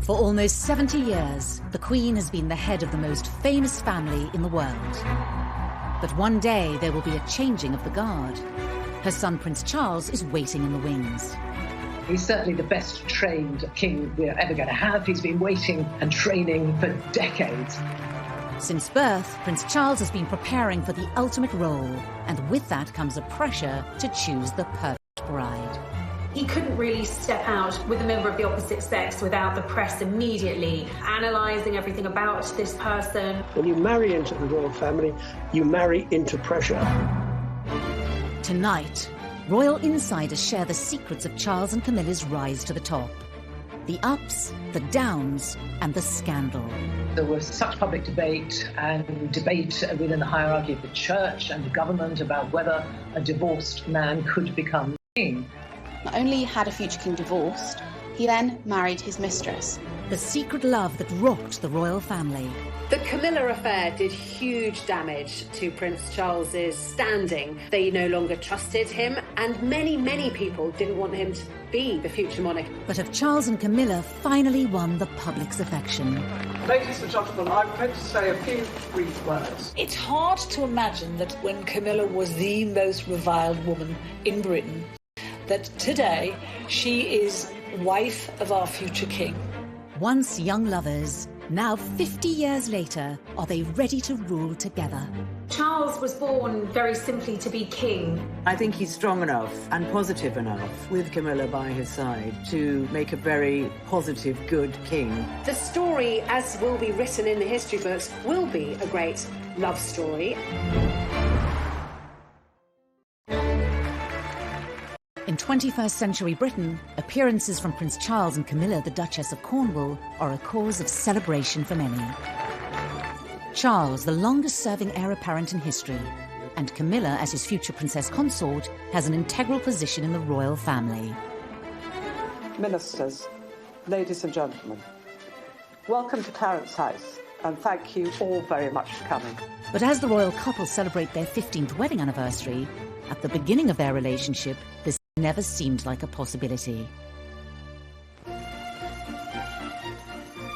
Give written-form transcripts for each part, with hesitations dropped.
For almost 70 years, the Queen has been the head of the most famous family in the world. But one day there will be a changing of the guard. Her son Prince Charles is waiting in the wings. He's certainly the best trained king we're ever going to have. He's been waiting and training for decades. Since birth, Prince Charles has been preparing for the ultimate role, and with that comes a pressure to choose the perfect bride. He couldn't really step out with a member of the opposite sex without the press immediately analysing everything about this person. When you marry into the royal family, you marry into pressure. Tonight, royal insiders share the secrets of Charles and Camilla's rise to the top. The ups, the downs, and the scandal. There was such public debate within the hierarchy of the church and the government about whether a divorced man could become king. Not only had a future king divorced, he then married his mistress. The secret love that rocked the royal family. The Camilla affair did huge damage to Prince Charles's standing. They no longer trusted him, and many people didn't want him to be the future monarch. But have Charles and Camilla finally won the public's affection? Ladies and gentlemen, I'm going to say a few brief words. It's hard to imagine that when Camilla was the most reviled woman in Britain, that today she is wife of our future king. Once young lovers, now 50 years later, are they ready to rule together? Charles was born very simply to be king. I think he's strong enough and positive enough, with Camilla by his side, to make a very positive, good king. The story, as will be written in the history books, will be a great love story. In 21st century Britain, appearances from Prince Charles and Camilla, the Duchess of Cornwall, are a cause of celebration for many. Charles, the longest-serving heir apparent in history, and Camilla, as his future princess consort, has an integral position in the royal family. Ministers, ladies and gentlemen, welcome to Clarence House, and thank you all very much for coming. But as the royal couple celebrate their 15th wedding anniversary, at the beginning of their relationship, this never seemed like a possibility.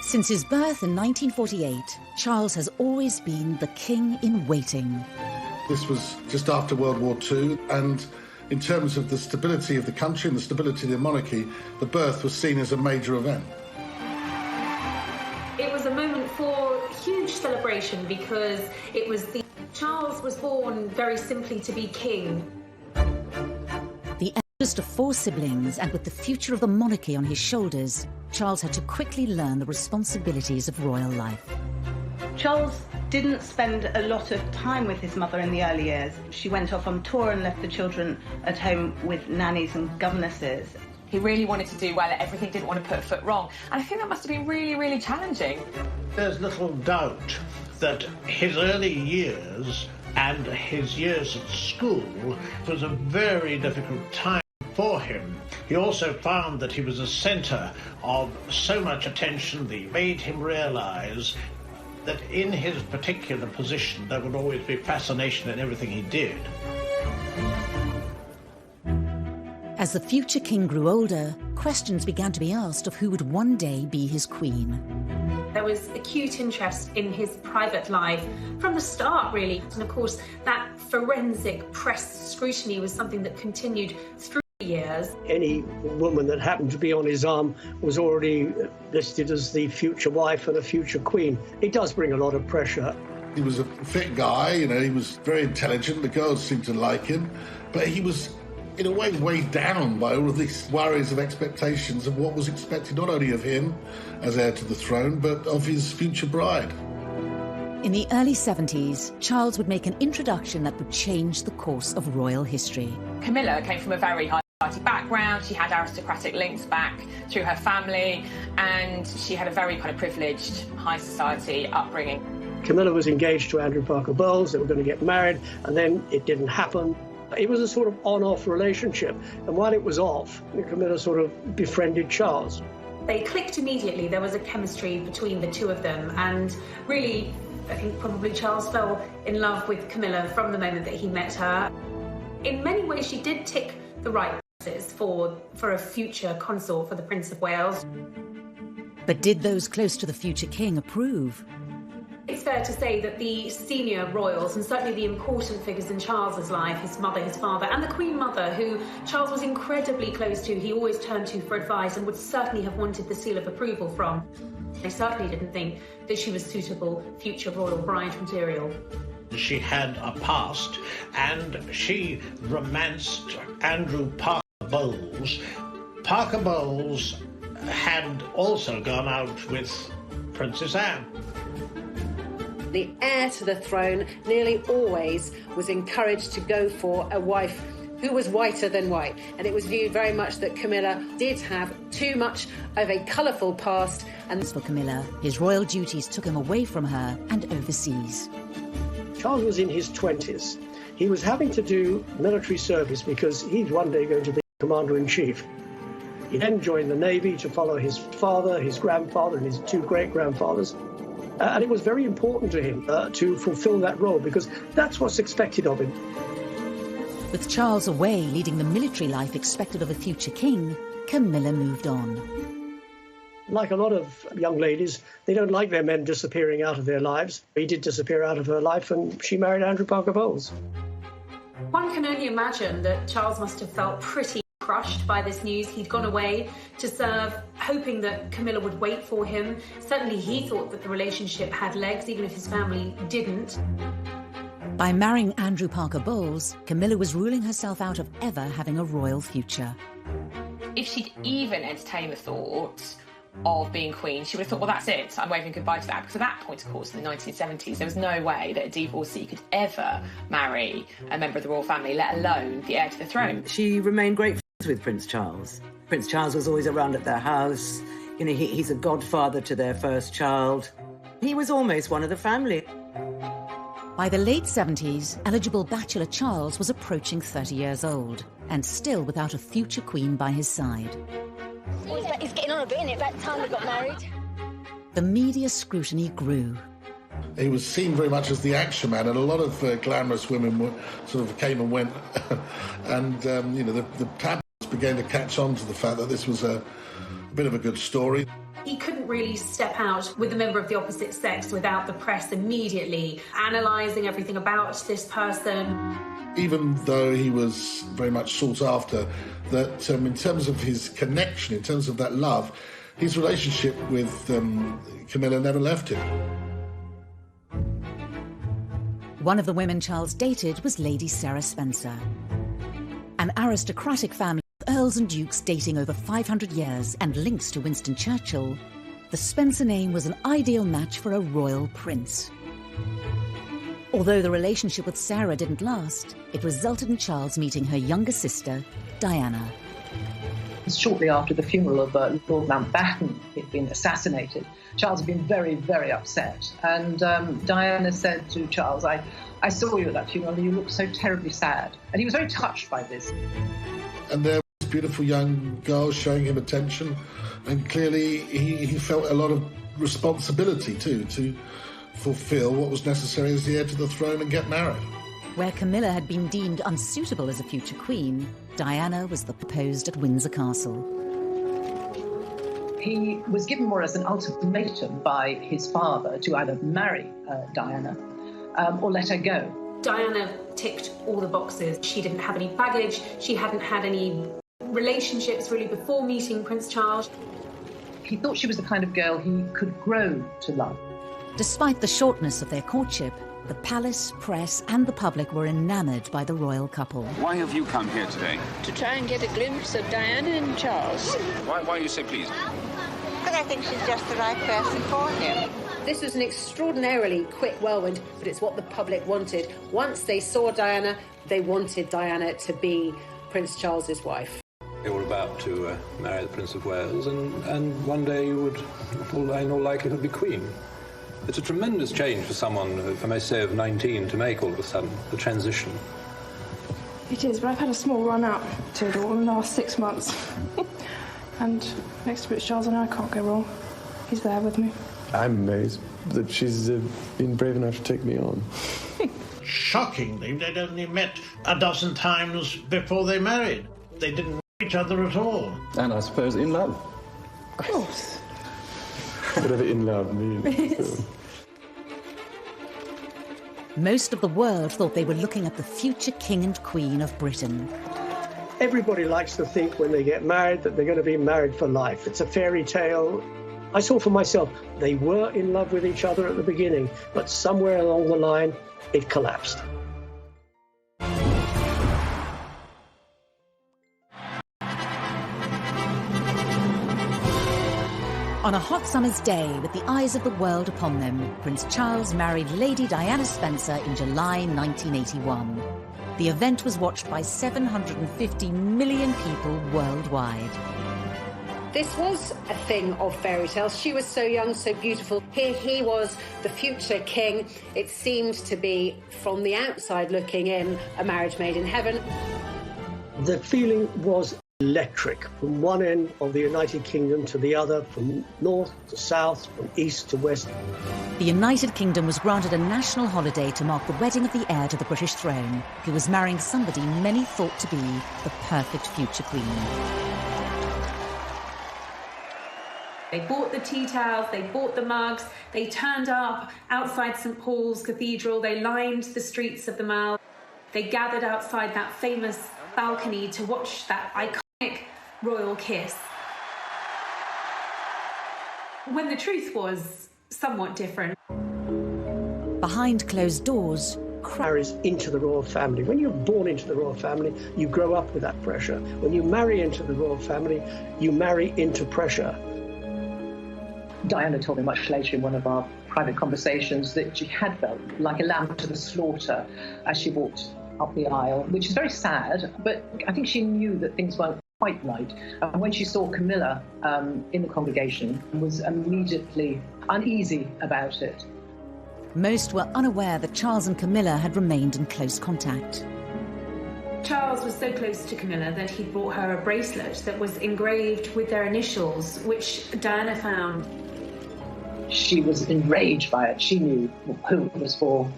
Since his birth in 1948, Charles has always been the king in waiting. This was just after World War II, and in terms of the stability of the country and the stability of the monarchy, the birth was seen as a major event. It was a moment for huge celebration because Charles was born very simply to be king. The eldest of 4 siblings, and with the future of the monarchy on his shoulders, Charles had to quickly learn the responsibilities of royal life. Charles didn't spend a lot of time with his mother in the early years. She went off on tour and left the children at home with nannies and governesses. He really wanted to do well at everything, didn't want to put a foot wrong. And I think that must have been really challenging. There's little doubt that his early years and his years at school was a very difficult time for him. He also found that he was a centre of so much attention that made him realise that in his particular position there would always be fascination in everything he did. As the future king grew older, questions began to be asked of who would one day be his queen. There was acute interest in his private life from the start, really. And of course, that forensic press scrutiny was something that continued through the years. Any woman that happened to be on his arm was already listed as the future wife and a future queen. It does bring a lot of pressure. He was a fit guy, you know, he was very intelligent, the girls seemed to like him, but he was in a way weighed down by all of these worries of expectations of what was expected not only of him as heir to the throne, but of his future bride. In the early 70s, Charles would make an introduction that would change the course of royal history. Camilla came from a very high society background. She had aristocratic links back through her family, and she had a very kind of privileged high society upbringing. Camilla was engaged to Andrew Parker Bowles. They were going to get married, and then it didn't happen. It was a sort of on-off relationship, and while it was off, Camilla sort of befriended Charles. They clicked immediately. There was a chemistry between the two of them, and really, I think probably Charles fell in love with Camilla from the moment that he met her. In many ways, she did tick the right boxes for a future consort for the Prince of Wales. But did those close to the future king approve? It's fair to say that the senior royals, and certainly the important figures in Charles's life, his mother, his father, and the Queen Mother, who Charles was incredibly close to, he always turned to for advice and would certainly have wanted the seal of approval from. They certainly didn't think that she was suitable future royal bride material. She had a past, and she romanced Andrew Parker Bowles. Parker Bowles had also gone out with Princess Anne. The heir to the throne nearly always was encouraged to go for a wife who was whiter than white, and it was viewed very much that Camilla did have too much of a colourful past. And as for Camilla, his royal duties took him away from her and overseas. Charles was in his 20s. He was having to do military service because he's one day going to be commander-in-chief. He then joined the Navy to follow his father, his grandfather, and his two great-grandfathers. And it was very important to him to fulfill that role because that's what's expected of him. With Charles away leading the military life expected of a future king, Camilla moved on. Like a lot of young ladies, they don't like their men disappearing out of their lives. He did disappear out of her life and she married Andrew Parker Bowles. One can only imagine that Charles must have felt pretty crushed by this news. He'd gone away to serve, hoping that Camilla would wait for him. Certainly he thought that the relationship had legs, even if his family didn't. By marrying Andrew Parker Bowles, Camilla was ruling herself out of ever having a royal future. If she'd even entertained the thought of being queen, she would have thought, well, that's it, I'm waving goodbye to that. Because at that point, of course, in the 1970s, there was no way that a divorcee could ever marry a member of the royal family, let alone the heir to the throne. She remained great friends with Prince Charles. Prince Charles was always around at their house. You know, he's a godfather to their first child. He was almost one of the family. By the late 70s, eligible bachelor Charles was approaching 30 years old and still without a future queen by his side. He's getting on a bit, isn't it? About time we got married. The media scrutiny grew. He was seen very much as the action man, and a lot of glamorous women sort of came and went. And, you know, the tabloids began to catch on to the fact that this was a bit of a good story. He couldn't really step out with a member of the opposite sex without the press immediately analysing everything about this person. Even though he was very much sought after, that in terms of his connection, in terms of that love, his relationship with Camilla never left him. One of the women Charles dated was Lady Sarah Spencer. An aristocratic family with earls and dukes dating over 500 years and links to Winston Churchill, the Spencer name was an ideal match for a royal prince. Although the relationship with Sarah didn't last, it resulted in Charles meeting her younger sister, Diana. Shortly after the funeral of Lord Mountbatten had been assassinated, Charles had been very, very upset. And Diana said to Charles, I saw you at that funeral and you looked so terribly sad. And he was very touched by this. And there was beautiful young girls showing him attention. And clearly he felt a lot of responsibility too, to fulfill what was necessary as the heir to the throne and get married. Where Camilla had been deemed unsuitable as a future queen, Diana was the proposed at Windsor Castle. He was given more as an ultimatum by his father to either marry Diana or let her go. Diana ticked all the boxes. She didn't have any baggage. She hadn't had any relationships really before meeting Prince Charles. He thought she was the kind of girl he could grow to love. Despite the shortness of their courtship, the palace, press and the public were enamoured by the royal couple. Why have you come here today? To try and get a glimpse of Diana and Charles. Why are you so pleased? Because I think she's just the right person for him. This was an extraordinarily quick whirlwind, but it's what the public wanted. Once they saw Diana, they wanted Diana to be Prince Charles's wife. They were about to marry the Prince of Wales, and one day you would, in all likelihood, be Queen. It's a tremendous change for someone, if I may say, of 19 to make all of a sudden, the transition. It is, but I've had a small run out to it all in the last 6 months. And next to Prince Charles and I can't go wrong. He's there with me. I'm amazed that she's been brave enough to take me on. Shockingly, they'd only met a dozen times before they married. They didn't know each other at all. And I suppose in love. Of course. whatever in love means. Most of the world thought they were looking at the future king and queen of Britain. Everybody likes to think when they get married that they're going to be married for life. It's a fairy tale. I saw for myself, they were in love with each other at the beginning, but somewhere along the line, it collapsed. On a hot summer's day, with the eyes of the world upon them, Prince Charles married Lady Diana Spencer in July 1981. The event was watched by 750 million people worldwide. This was a thing of fairy tales. She was so young, so beautiful. Here he was, the future king. It seemed to be, from the outside looking in, a marriage made in heaven. The feeling was electric from one end of the United Kingdom to the other, from north to south, from east to west. The United Kingdom was granted a national holiday to mark the wedding of the heir to the British throne, who was marrying somebody many thought to be the perfect future queen. They bought the tea towels, they bought the mugs, they turned up outside St Paul's Cathedral, they lined the streets of the Mall, they gathered outside that famous balcony to watch that iconic royal kiss. When the truth was somewhat different. Behind closed doors, marries into the royal family. When you're born into the royal family, you grow up with that pressure. When you marry into the royal family, you marry into pressure. Diana told me much later in one of our private conversations that she had felt like a lamb to the slaughter as she walked up the aisle, which is very sad, but I think she knew that things weren't quite right. And when she saw Camilla in the congregation, was immediately uneasy about it. Most were unaware that Charles and Camilla had remained in close contact. Charles was so close to Camilla that he brought her a bracelet that was engraved with their initials, which Diana found. She was enraged by it. She knew who it was for,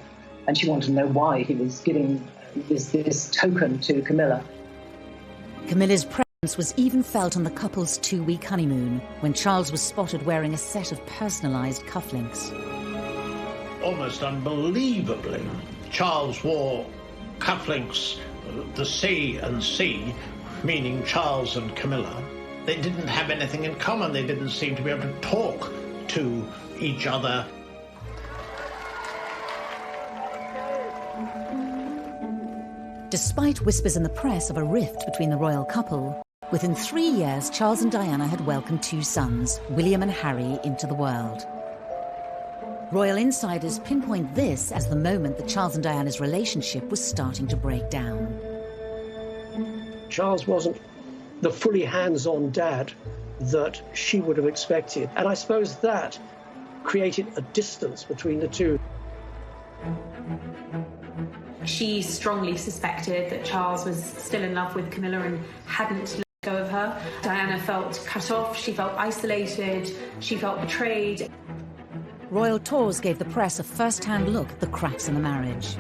and she wanted to know why he was giving this token to Camilla. Camilla's presence was even felt on the couple's 2-week honeymoon, when Charles was spotted wearing a set of personalised cufflinks. Almost unbelievably, Charles wore cufflinks, the C and C, meaning Charles and Camilla. They didn't have anything in common. They didn't seem to be able to talk to each other. Despite whispers in the press of a rift between the royal couple, within 3 years, Charles and Diana had welcomed 2 sons, William and Harry, into the world. Royal insiders pinpoint this as the moment that Charles and Diana's relationship was starting to break down. Charles wasn't the fully hands-on dad that she would have expected, and I suppose that created a distance between the two. She strongly suspected that Charles was still in love with Camilla and hadn't let go of her. Diana felt cut off, she felt isolated, she felt betrayed. Royal tours gave the press a first-hand look at the cracks in the marriage.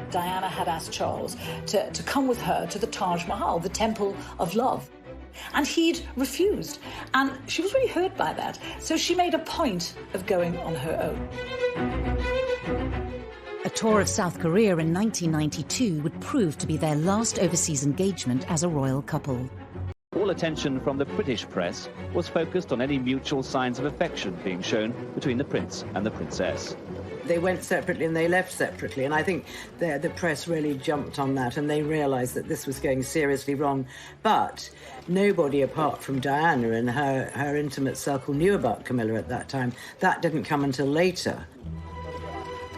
Diana had asked Charles to come with her to the Taj Mahal, the Temple of Love. And he'd refused. And she was really hurt by that. So she made a point of going on her own. A tour of South Korea in 1992 would prove to be their last overseas engagement as a royal couple. All attention from the British press was focused on any mutual signs of affection being shown between the prince and the princess. They went separately and they left separately, and I think the press really jumped on that and they realised that this was going seriously wrong. But nobody apart from Diana and her intimate circle knew about Camilla at that time. That didn't come until later.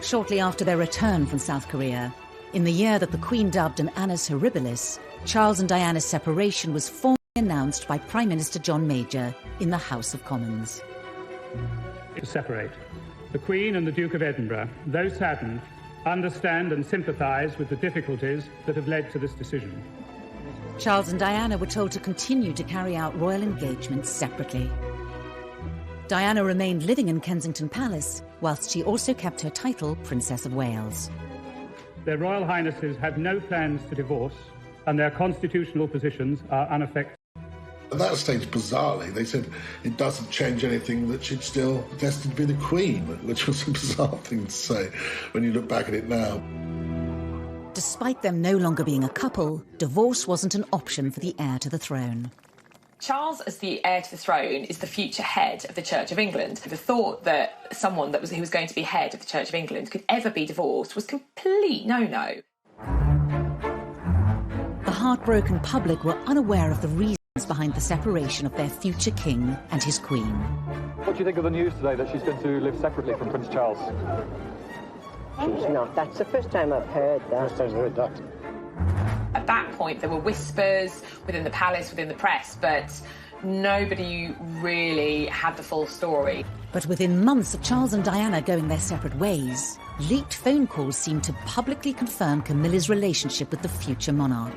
Shortly after their return from South Korea, in the year that the Queen dubbed an annus horribilis, Charles and Diana's separation was formally announced by Prime Minister John Major in the House of Commons. To separate. The Queen and the Duke of Edinburgh, though saddened, understand and sympathise with the difficulties that have led to this decision. Charles and Diana were told to continue to carry out royal engagements separately. Diana remained living in Kensington Palace, whilst she also kept her title Princess of Wales. Their Royal Highnesses have no plans to divorce, and their constitutional positions are unaffected. At that stage, bizarrely, they said it doesn't change anything, that she's still destined to be the Queen, which was a bizarre thing to say when you look back at it now. Despite them no longer being a couple, divorce wasn't an option for the heir to the throne. Charles, as the heir to the throne, is the future head of the Church of England. The thought that someone who was going to be head of the Church of England could ever be divorced was complete no-no. The heartbroken public were unaware of the reasons behind the separation of their future king and his queen. What do you think of the news today that she's going to live separately from Prince Charles? She's not. That's the first time I've heard that. First time I've heard that. At that point, there were whispers within the palace, within the press, but nobody really had the full story. But within months of Charles and Diana going their separate ways, leaked phone calls seemed to publicly confirm Camilla's relationship with the future monarch.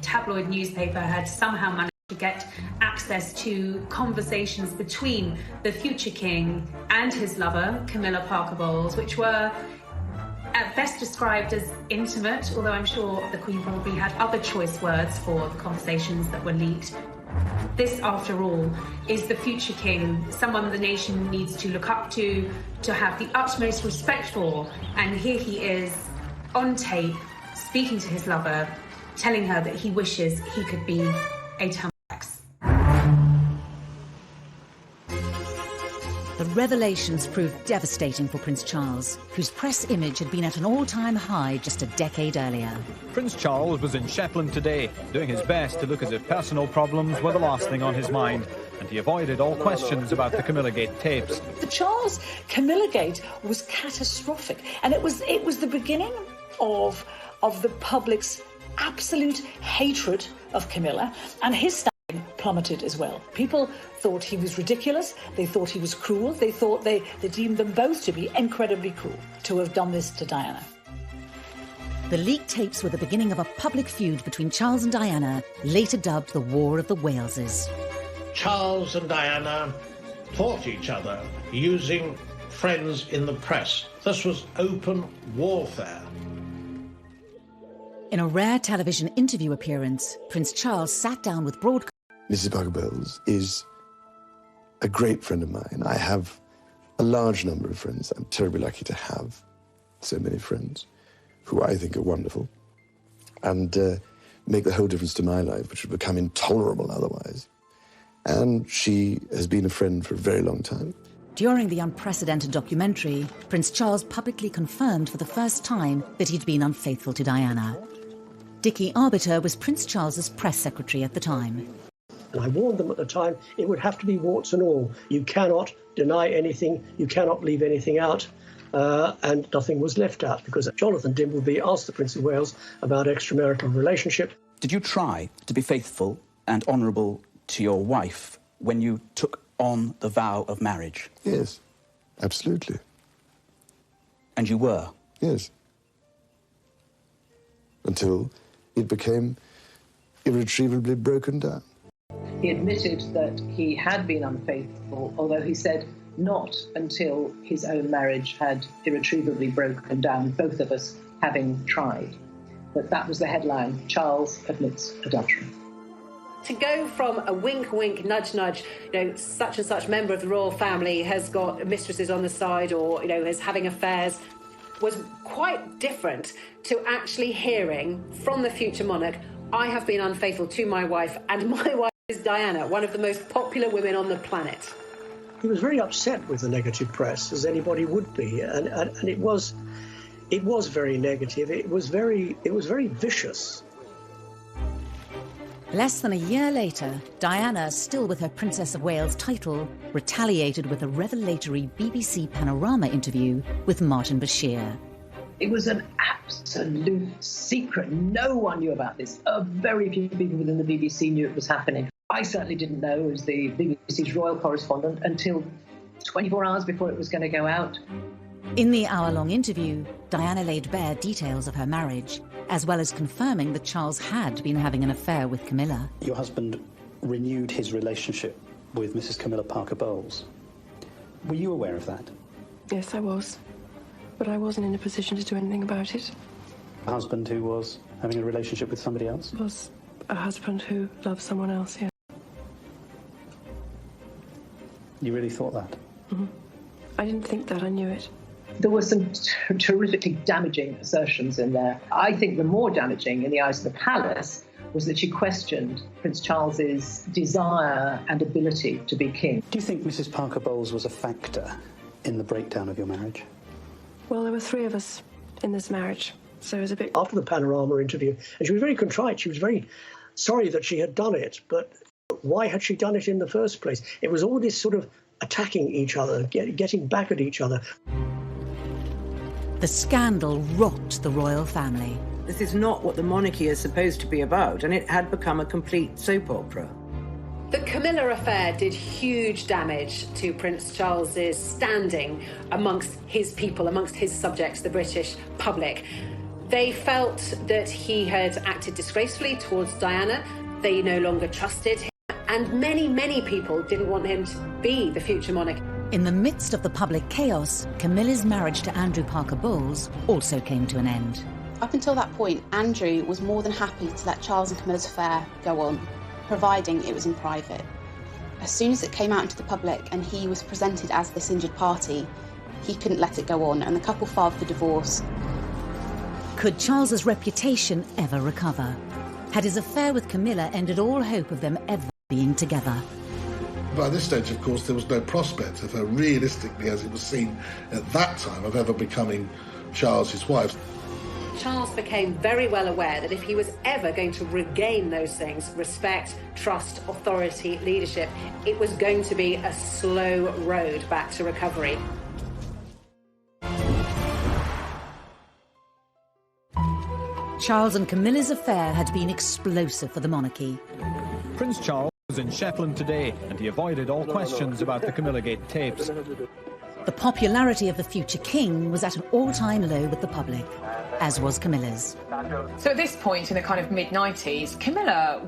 Tabloid newspaper had somehow managed to get access to conversations between the future king and his lover, Camilla Parker Bowles, which were at best described as intimate, although I'm sure the Queen probably had other choice words for the conversations that were leaked. This, after all, is the future king, someone the nation needs to look up to have the utmost respect for. And here he is, on tape, speaking to his lover, telling her that he wishes he could be a Tamil. The revelations proved devastating for Prince Charles, whose press image had been at an all-time high just a decade earlier. Prince Charles was in Shetland today, doing his best to look as if personal problems were the last thing on his mind, and he avoided all questions about the Camilla Gate tapes. The Charles Camilla Gate was catastrophic, and it was the beginning of the public's absolute hatred of Camilla, and his standing plummeted as well. People thought he was ridiculous, they thought he was cruel, they deemed them both to be incredibly cruel to have done this to Diana. The leaked tapes were the beginning of a public feud between Charles and Diana, later dubbed the War of the Waleses. Charles and Diana fought each other using friends in the press. This was open warfare. In a rare television interview appearance, Prince Charles sat down with broadcasters. Mrs. Parker Bowles is a great friend of mine. I have a large number of friends. I'm terribly lucky to have so many friends who I think are wonderful and make the whole difference to my life, which would become intolerable otherwise. And she has been a friend for a very long time. During the unprecedented documentary, Prince Charles publicly confirmed for the first time that he'd been unfaithful to Diana. Dickie Arbiter was Prince Charles's press secretary at the time. And I warned them at the time, it would have to be warts and all. You cannot deny anything, you cannot leave anything out, and nothing was left out, because Jonathan Dimbleby asked the Prince of Wales about extramarital relationship. Did you try to be faithful and honourable to your wife when you took on the vow of marriage? Yes, absolutely. And you were? Yes. Until it became irretrievably broken down. He admitted that he had been unfaithful, although he said not until his own marriage had irretrievably broken down, both of us having tried. But that was the headline: Charles admits adultery. To go from a wink, wink, nudge, nudge, such and such member of the royal family has got mistresses on the side or, is having affairs, was quite different to actually hearing from the future monarch, I have been unfaithful to my wife, and my wife is Diana, one of the most popular women on the planet. He was very upset with the negative press, as anybody would be, and it was very negative. It was very vicious. Less than a year later, Diana, still with her Princess of Wales title, retaliated with a revelatory BBC Panorama interview with Martin Bashir. It was an absolute secret. No one knew about this. Very few people within the BBC knew it was happening. I certainly didn't know, as the BBC's royal correspondent, until 24 hours before it was going to go out. In the hour-long interview, Diana laid bare details of her marriage, as well as confirming that Charles had been having an affair with Camilla. Your husband renewed his relationship with Mrs. Camilla Parker Bowles. Were you aware of that? Yes, I was. But I wasn't in a position to do anything about it. A husband who was having a relationship with somebody else? Was a husband who loved someone else, yes. You really thought that? Mm-hmm. I didn't think that, I knew it. There were some terrifically damaging assertions in there. I think the more damaging in the eyes of the palace was that she questioned Prince Charles's desire and ability to be king. Do you think Mrs. Parker Bowles was a factor in the breakdown of your marriage? Well, there were 3 of us in this marriage, so it was a bit... After the Panorama interview, and she was very contrite, she was very sorry that she had done it, but why had she done it in the first place? It was all this sort of attacking each other, getting back at each other. The scandal rocked the royal family. This is not what the monarchy is supposed to be about, and it had become a complete soap opera. The Camilla affair did huge damage to Prince Charles's standing amongst his people, amongst his subjects, the British public. They felt that he had acted disgracefully towards Diana. They no longer trusted him, and many, many people didn't want him to be the future monarch. In the midst of the public chaos, Camilla's marriage to Andrew Parker Bowles also came to an end. Up until that point, Andrew was more than happy to let Charles and Camilla's affair go on, providing it was in private. As soon as it came out into the public and he was presented as this injured party, he couldn't let it go on, and the couple filed for divorce. Could Charles's reputation ever recover? Had his affair with Camilla ended all hope of them ever being together? By this stage, of course, there was no prospect of her, realistically, as it was seen at that time, of ever becoming Charles's wife. Charles became very well aware that if he was ever going to regain those things, respect, trust, authority, leadership, it was going to be a slow road back to recovery. Charles and Camilla's affair had been explosive for the monarchy. Prince Charles was in Shetland today, and he avoided all questions about the Camillagate tapes. The popularity of the future king was at an all-time low with the public, as was Camilla's. So at this point in the kind of mid-90s, Camilla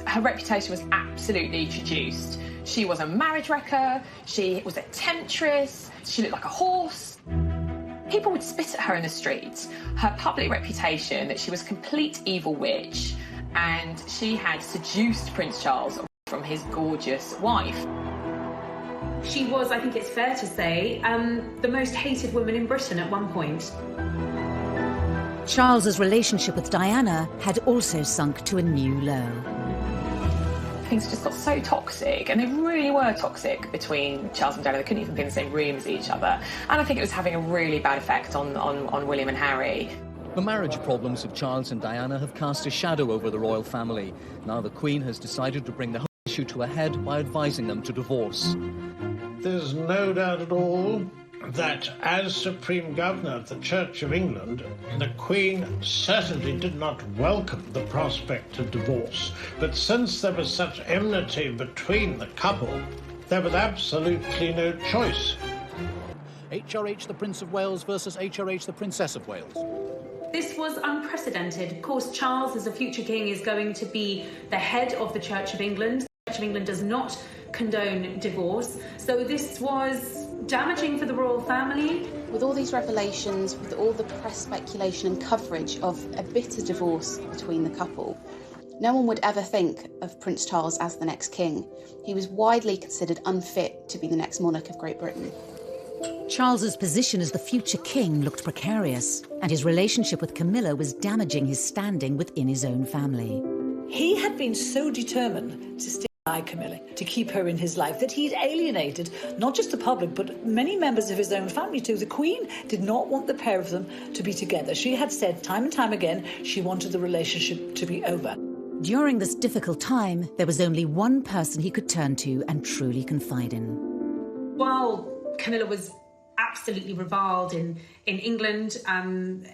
her reputation was absolutely traduced. She was a marriage wrecker, she was a temptress, she looked like a horse. People would spit at her in the streets. Her public reputation that she was a complete evil witch, and she had seduced Prince Charles from his gorgeous wife. She was, I think it's fair to say, the most hated woman in Britain at one point. Charles's relationship with Diana had also sunk to a new low. Things just got so toxic, and they really were toxic between Charles and Diana. They couldn't even be in the same room as each other. And I think it was having a really bad effect on William and Harry. The marriage problems of Charles and Diana have cast a shadow over the royal family. Now the Queen has decided to bring the whole issue to a head by advising them to divorce. There's no doubt at all that as Supreme Governor of the Church of England, the Queen certainly did not welcome the prospect of divorce. But since there was such enmity between the couple, there was absolutely no choice. HRH the Prince of Wales versus HRH the Princess of Wales. This was unprecedented. Of course, Charles, as a future king, is going to be the head of the Church of England. The Church of England does not condone divorce, so this was damaging for the royal family. With all these revelations, with all the press speculation and coverage of a bitter divorce between the couple, no one would ever think of Prince Charles as the next king. He was widely considered unfit to be the next monarch of Great Britain. Charles's position as the future king looked precarious, and his relationship with Camilla was damaging his standing within his own family. He had been so determined to stay by Camilla, to keep her in his life, that he'd alienated not just the public, but many members of his own family too. The Queen did not want the pair of them to be together. She had said time and time again she wanted the relationship to be over. During this difficult time, there was only one person he could turn to and truly confide in. While Camilla was absolutely reviled in England,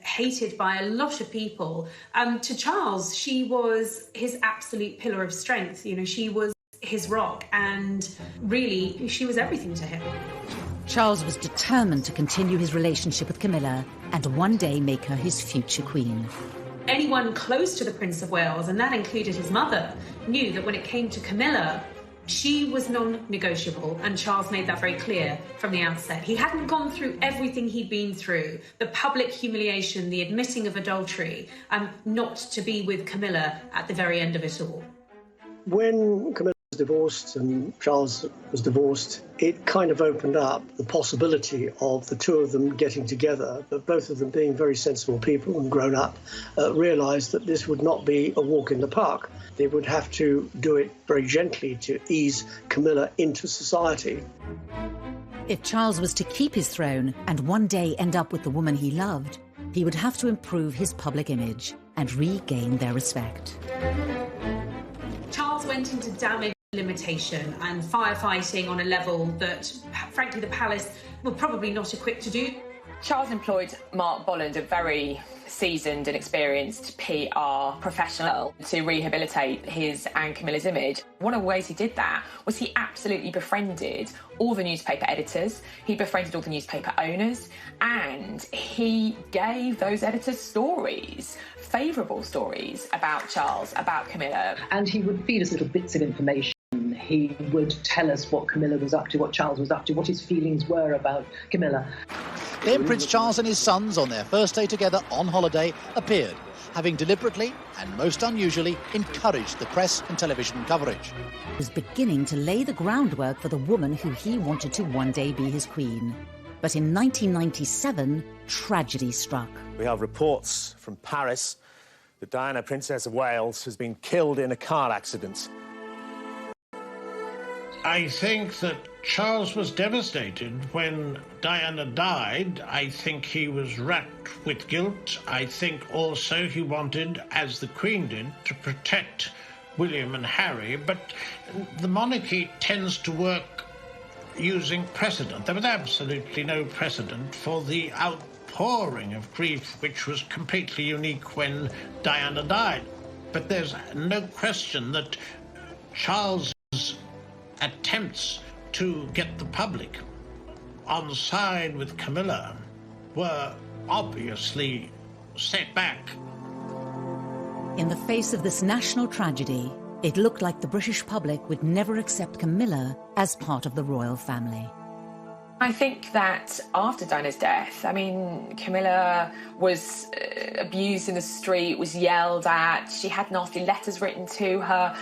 hated by a lot of people, to Charles, she was his absolute pillar of strength. You know, she was his rock, and really, she was everything to him. Charles was determined to continue his relationship with Camilla and one day make her his future queen. Anyone close to the Prince of Wales, and that included his mother, knew that when it came to Camilla, she was non-negotiable, and Charles made that very clear from the outset. He hadn't gone through everything he'd been through, the public humiliation, the admitting of adultery, not to be with Camilla at the very end of it all. When Camilla was divorced and Charles was divorced, it kind of opened up the possibility of the two of them getting together, but both of them being very sensible people and grown up, realised that this would not be a walk in the park. They would have to do it very gently to ease Camilla into society. If Charles was to keep his throne and one day end up with the woman he loved, he would have to improve his public image and regain their respect. Charles went into damage limitation and firefighting on a level that, frankly, the palace were probably not equipped to do. Charles employed Mark Bolland, a very seasoned and experienced PR professional, to rehabilitate his and Camilla's image. One of the ways he did that was he absolutely befriended all the newspaper editors, he befriended all the newspaper owners, and he gave those editors stories, favourable stories about Charles, about Camilla. And he would feed us little bits of information. He would tell us what Camilla was up to, what Charles was up to, what his feelings were about Camilla. Then Prince Charles and his sons, on their first day together on holiday, appeared, having deliberately and most unusually encouraged the press and television coverage. He was beginning to lay the groundwork for the woman who he wanted to one day be his queen. But in 1997, tragedy struck. We have reports from Paris that Diana, Princess of Wales, has been killed in a car accident. I think that Charles was devastated when Diana died. I think he was racked with guilt. I think also he wanted, as the Queen did, to protect William and Harry. But the monarchy tends to work using precedent. There was absolutely no precedent for the outpouring of grief, which was completely unique when Diana died. But there's no question that Charles' attempts to get the public on side with Camilla were obviously set back. In the face of this national tragedy, it looked like the British public would never accept Camilla as part of the royal family. I think that after Diana's death, I mean, Camilla was abused in the street, was yelled at, she had nasty letters written to her.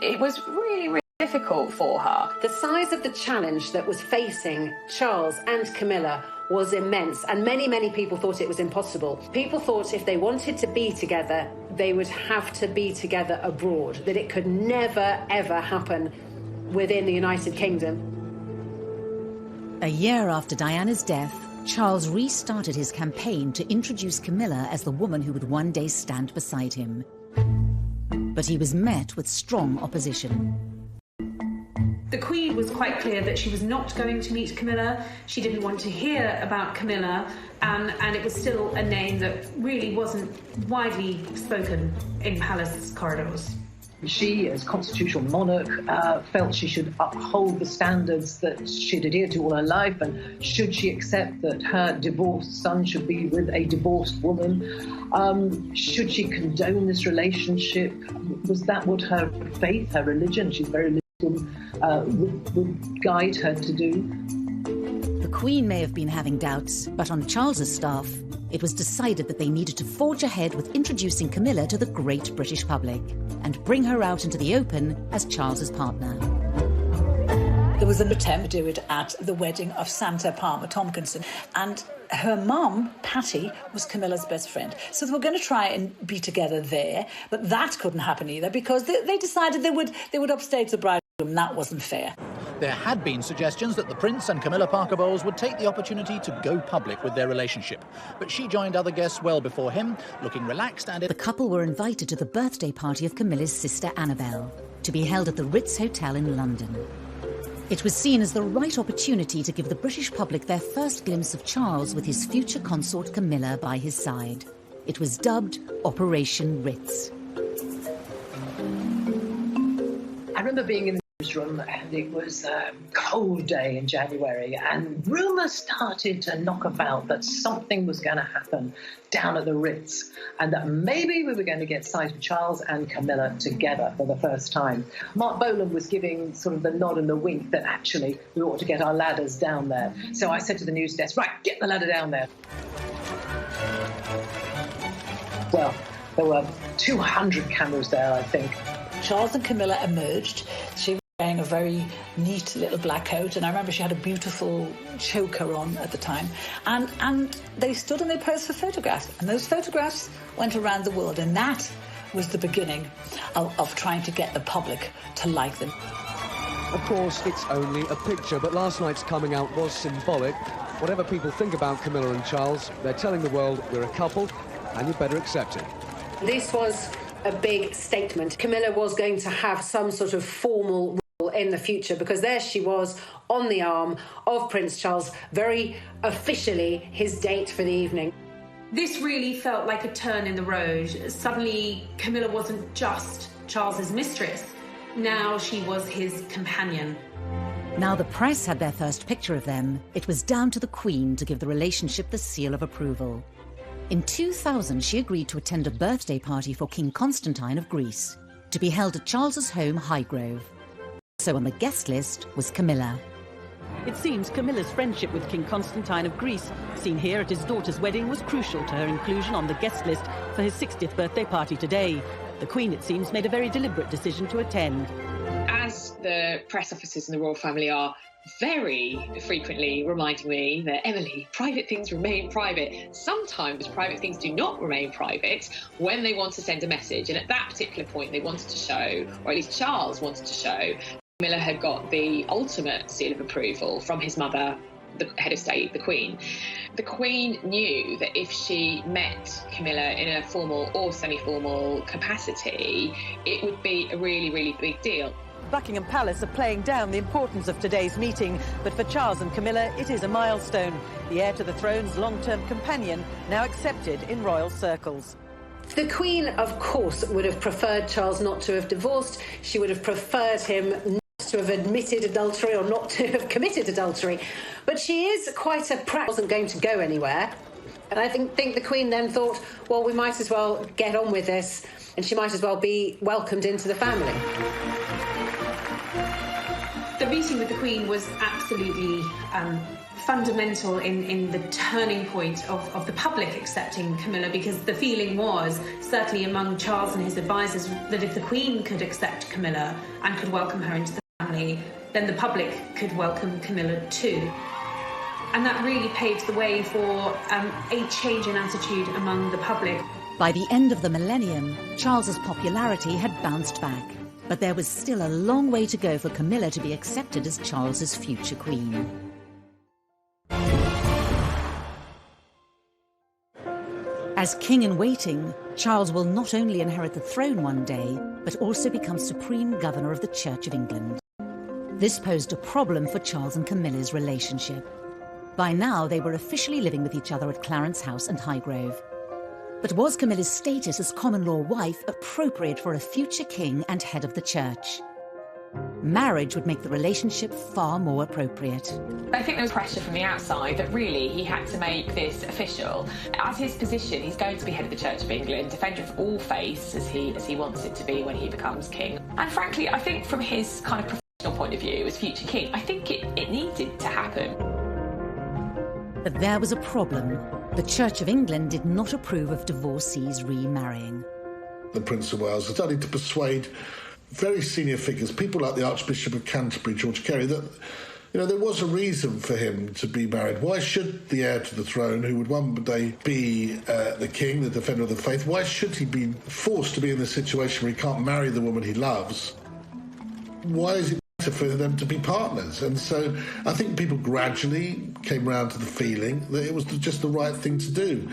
It was really difficult for her. The size of the challenge that was facing Charles and Camilla was immense, and many people thought it was impossible. People thought if they wanted to be together, they would have to be together abroad, that it could never, ever happen within the United Kingdom. A year after Diana's death, Charles restarted his campaign to introduce Camilla as the woman who would one day stand beside him. But he was met with strong opposition. The Queen was quite clear that she was not going to meet Camilla. She didn't want to hear about Camilla, and it was still a name that really wasn't widely spoken in palace corridors. She, as constitutional monarch, felt she should uphold the standards that she'd adhered to all her life, and should she accept that her divorced son should be with a divorced woman? Should she condone this relationship? Was that what her faith, her religion, she's very religious, would guide her to do? The Queen may have been having doubts, but on Charles's staff, it was decided that they needed to forge ahead with introducing Camilla to the great British public and bring her out into the open as Charles's partner. There was an attempt to do it at the wedding of Santa Palmer Tompkinson, and her mum, Patty, was Camilla's best friend. So they were going to try and be together there, but that couldn't happen either because they decided they would upstage the bride. And that wasn't fair. There had been suggestions that the Prince and Camilla Parker Bowles would take the opportunity to go public with their relationship. But she joined other guests well before him, looking relaxed and... The couple were invited to the birthday party of Camilla's sister Annabelle, to be held at the Ritz Hotel in London. It was seen as the right opportunity to give the British public their first glimpse of Charles with his future consort Camilla by his side. It was dubbed Operation Ritz. I remember being in the newsroom, and it was a cold day in January, and rumours started to knock about that something was going to happen down at the Ritz, and that maybe we were going to get sight of Charles and Camilla together for the first time. Mark Bolland was giving sort of the nod and the wink that actually we ought to get our ladders down there. So I said to the news desk, right, get the ladder down there. Well, there were 200 cameras there, I think. Charles and Camilla emerged. She was wearing a very neat little black coat, and I remember she had a beautiful choker on at the time. And they stood and they posed for photographs, and those photographs went around the world, and that was the beginning of trying to get the public to like them. Of course, it's only a picture, but last night's coming out was symbolic. Whatever people think about Camilla and Charles, they're telling the world we're a couple, and you better accept it. This was a big statement. Camilla was going to have some sort of formal role in the future, because there she was on the arm of Prince Charles, very officially his date for the evening. This really felt like a turn in the road. Suddenly, Camilla wasn't just Charles's mistress. Now she was his companion. Now the press had their first picture of them, it was down to the Queen to give the relationship the seal of approval. In 2000, she agreed to attend a birthday party for King Constantine of Greece, to be held at Charles's home, Highgrove. So on the guest list was Camilla. It seems Camilla's friendship with King Constantine of Greece, seen here at his daughter's wedding, was crucial to her inclusion on the guest list for his 60th birthday party today. The Queen, it seems, made a very deliberate decision to attend. As the press officers in the royal family are very frequently reminding me that, Emily, private things remain private. Sometimes private things do not remain private when they want to send a message. And at that particular point, they wanted to show, or at least Charles wanted to show, Camilla had got the ultimate seal of approval from his mother, the head of state, the Queen. The Queen knew that if she met Camilla in a formal or semi-formal capacity, it would be a really, really big deal. Buckingham Palace are playing down the importance of today's meeting, but for Charles and Camilla, it is a milestone. The heir to the throne's long-term companion, now accepted in royal circles. The Queen, of course, would have preferred Charles not to have divorced. She would have preferred him not to have admitted adultery or not to have committed adultery. But she is quite a wasn't going to go anywhere. And I think the Queen then thought, well, we might as well get on with this, and she might as well be welcomed into the family. The meeting with the Queen was absolutely fundamental in the turning point of the public accepting Camilla, because the feeling was, certainly among Charles and his advisors, that if the Queen could accept Camilla and could welcome her into the family, then the public could welcome Camilla too. And that really paved the way for a change in attitude among the public. By the end of the millennium, Charles's popularity had bounced back. But there was still a long way to go for Camilla to be accepted as Charles's future queen. As king-in-waiting, Charles will not only inherit the throne one day, but also become supreme governor of the Church of England. This posed a problem for Charles and Camilla's relationship. By now, they were officially living with each other at Clarence House and Highgrove. But was Camilla's status as common-law wife appropriate for a future king and head of the church? Marriage would make the relationship far more appropriate. I think there was pressure from the outside that really he had to make this official. As his position, he's going to be head of the Church of England, defender of all faiths as he wants it to be when he becomes king. And frankly, I think from his kind of professional point of view as future king, I think it needed to happen. But there was a problem. The Church of England did not approve of divorcees remarrying. The Prince of Wales started to persuade very senior figures, people like the Archbishop of Canterbury, George Carey, that there was a reason for him to be married. Why should the heir to the throne, who would one day be the king, the defender of the faith, why should he be forced to be in the situation where he can't marry the woman he loves? Why is it better for them to be partners? And so I think people gradually came round to the feeling that it was just the right thing to do.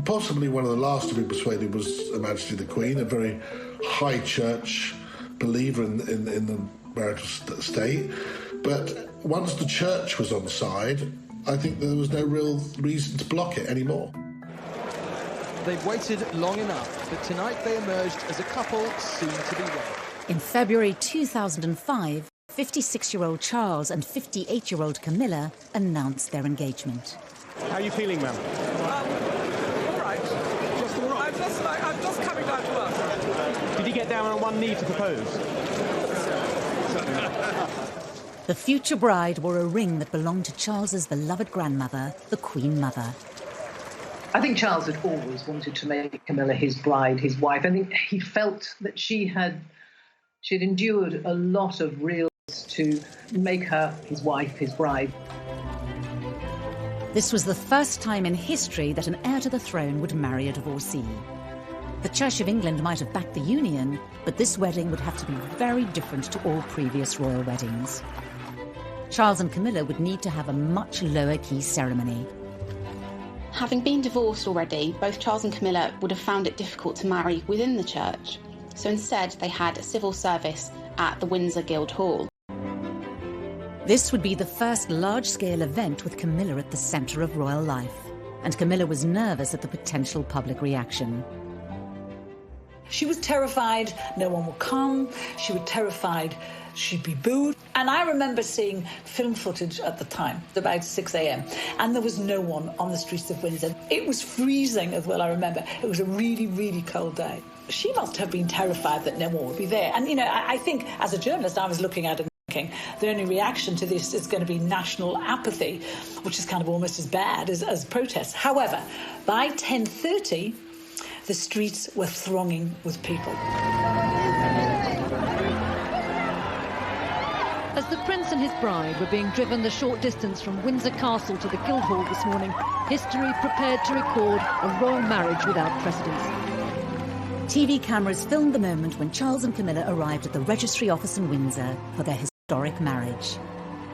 Possibly one of the last to be persuaded was Her Majesty the Queen, a very high church believer in the marital state. But once the church was on side, I think there was no real reason to block it anymore. They've waited long enough, but tonight they emerged as a couple soon to be wed. In February 2005, 56-year-old Charles and 58-year-old Camilla announced their engagement. How are you feeling, ma'am? All right. Just all right? I'm just coming down to work. Did you get down on one knee to propose? The future bride wore a ring that belonged to Charles's beloved grandmother, the Queen Mother. I think Charles had always wanted to make Camilla his bride, his wife. I think he felt that she had She'd endured a lot of real to make her his wife, his bride. This was the first time in history that an heir to the throne would marry a divorcee. The Church of England might have backed the union, but this wedding would have to be very different to all previous royal weddings. Charles and Camilla would need to have a much lower-key ceremony. Having been divorced already, both Charles and Camilla would have found it difficult to marry within the church. So instead, they had a civil service at the Windsor Guildhall. This would be the first large-scale event with Camilla at the centre of royal life, and Camilla was nervous at the potential public reaction. She was terrified no one would come. She was terrified she'd be booed. And I remember seeing film footage at the time, about 6 a.m, and there was no one on the streets of Windsor. It was freezing as well, I remember. It was a really, really cold day. She must have been terrified that no one would be there. And, you know, I think as a journalist, I was looking at it thinking the only reaction to this is going to be national apathy, which is kind of almost as bad as protests. However, by 10:30, the streets were thronging with people. As the Prince and his bride were being driven the short distance from Windsor Castle to the Guildhall this morning, history prepared to record a royal marriage without precedent. TV cameras filmed the moment when Charles and Camilla arrived at the registry office in Windsor for their historic marriage.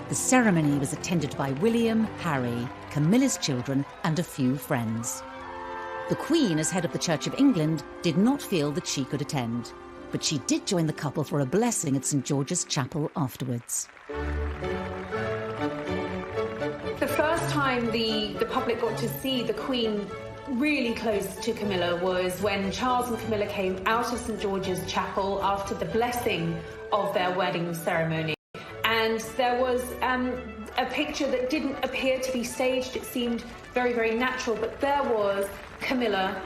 The ceremony was attended by William, Harry, Camilla's children, and a few friends. The Queen, as head of the Church of England, did not feel that she could attend, but she did join the couple for a blessing at St George's Chapel afterwards. The first time the public got to see the Queen really close to Camilla was when Charles and Camilla came out of St George's Chapel after the blessing of their wedding ceremony. And there was a picture that didn't appear to be staged. It seemed very, very natural, but there was Camilla